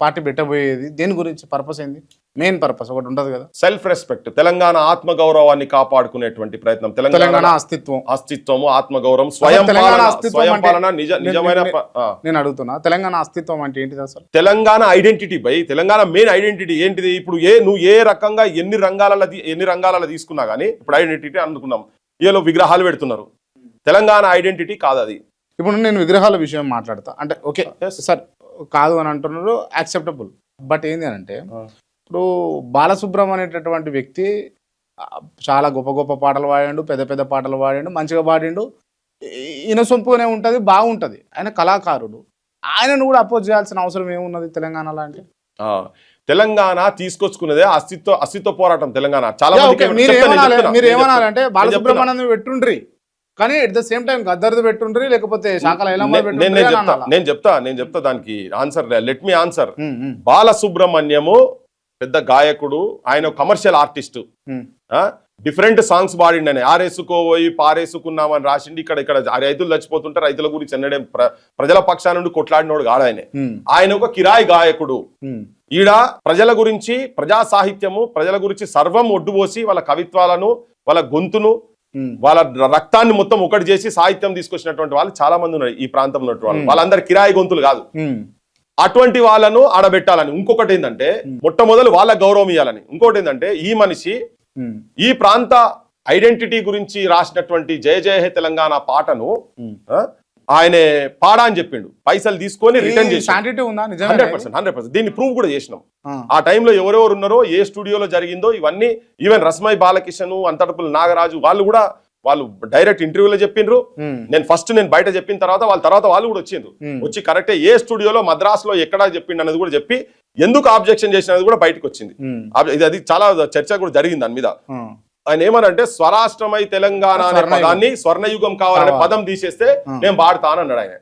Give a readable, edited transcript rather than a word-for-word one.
Party పెట్టబోయేది దేని గురించి? Purpose ఏంది? మెయిన్ పర్పస్ ఒకటి ఉంటది కదా, సెల్ఫ్ రెస్పెక్ట్, తెలంగాణ ఆత్మగౌరవాన్ని కాపాడుకునేటువంటి ప్రయత్నం, తెలంగాణ అస్తిత్వము, ఆత్మగౌరవం, స్వయం పాలన, నిజమైన. నేను అడుగుతున్నా, తెలంగాణ అస్తిత్వం అంటే ఏంటిది అసలు? Telangana identity by, Telangana main identity ఏంటిది? ఇప్పుడు నువ్వు ఏ రకంగా ఎన్ని రంగాలలో తీసుకున్నా గానీ ఇప్పుడు ఐడెంటిటీ అనుకున్నాం, ఏలో విగ్రహాలు పెడుతున్నారు, తెలంగాణ ఐడెంటిటీ కాదు అది. ఇప్పుడు నేను విగ్రహాల విషయం మాట్లాడతా అంటే ఓకే సార్ కాదు అని అంటున్నారు, యాక్సెప్టబుల్. బట్ ఏంది అని అంటే ఇప్పుడు బాలసుబ్రహ్మణ్యం అనేటటువంటి వ్యక్తి చాలా గొప్ప గొప్ప పాటలు పాడాడు, పెద్ద పెద్ద పాటలు పాడాడు, మంచిగా పాడిండు, ఇనసొంపుగానే ఉంటుంది, బాగుంటుంది. ఆయన కళాకారుడు, ఆయనను కూడా అపోజ్ చేయాల్సిన అవసరం ఏమున్నది తెలంగాణలో అంటే? తెలంగాణ తీసుకొచ్చుకున్నదే అస్తిత్వ పోరాటం. తెలంగాణ చాలా మీరు ఏమనాలంటే బాలసుబ్రహ్మణ్యం పెట్టుండ్రి, కానీ ఎట్ ద సేమ్ టైం గద్దర్ది పెట్టుండ్రి, లేకపోతే నేను చెప్తా దానికి answer. Let me answer. Balasubrahmanyam పెద్ద గాయకుడు, ఆయన కమర్షియల్ ఆర్టిస్టు, డిఫరెంట్ సాంగ్స్ పాడిండని, ఆరేసుకోపోయి పారేసుకున్నామని రాసిండి. ఇక్కడ రైతులు చచ్చిపోతుంటే రైతుల గురించి ఎన్నడే ప్రజల పక్షా నుండి కొట్లాడినోడు కాదు ఆయన ఒక కిరాయి గాయకుడు. ఈడ ప్రజల గురించి, ప్రజా సాహిత్యము, ప్రజల గురించి సర్వం ఒడ్డుపోసి వాళ్ళ కవిత్వాలను, వాళ్ళ గొంతును, వాళ్ళ రక్తాన్ని మొత్తం ఒకటి చేసి సాహిత్యం తీసుకొచ్చినటువంటి వాళ్ళు చాలా మంది ఉన్నారు ఈ ప్రాంతంలో ఉన్నటువంటి వాళ్ళు. వాళ్ళందరు కిరాయి గొంతులు కాదు. అటువంటి వాళ్ళను ఆడబెట్టాలని. ఇంకొకటి ఏంటంటే మొట్టమొదలు వాళ్ళ గౌరవం ఇవ్వాలని. ఇంకొకటి ఏంటంటే ఈ మనిషి ఈ ప్రాంత ఐడెంటిటీ గురించి రాసినటువంటి జయ జయ హే తెలంగాణ పాటను ఆయన పాడా అని చెప్పిండు, పైసలు తీసుకొని రిటర్న్ చేసి 100%. దీన్ని ప్రూవ్ కూడా చేసినాం. ఆ టైంలో ఎవరెవరు ఉన్నారో, ఏ స్టూడియోలో జరిగిందో ఇవన్నీ, ఈవెన్ రస్మై బాలకిషన్, అంతటపల్లి నాగరాజు వాళ్ళు డైరెక్ట్ ఇంటర్వ్యూలో చెప్పిండ్రు. నేను బయట చెప్పిన తర్వాత వాళ్ళు కూడా వచ్చిండ్రు. వచ్చి కరెక్టే ఏ స్టూడియోలో మద్రాసులో ఎక్కడా చెప్పిండు అనేది కూడా చెప్పి ఎందుకు ఆబ్జెక్షన్ చేసినది కూడా బయటకు వచ్చింది. అది చాలా చర్చ కూడా జరిగింది దాని మీద. ఆయన ఏమనంటే స్వరాష్ట్రమై తెలంగాణ అనే పదాన్ని స్వర్ణయుగం కావాలనే పదం తీసేస్తే నేను పాడతానన్నాడు ఆయన.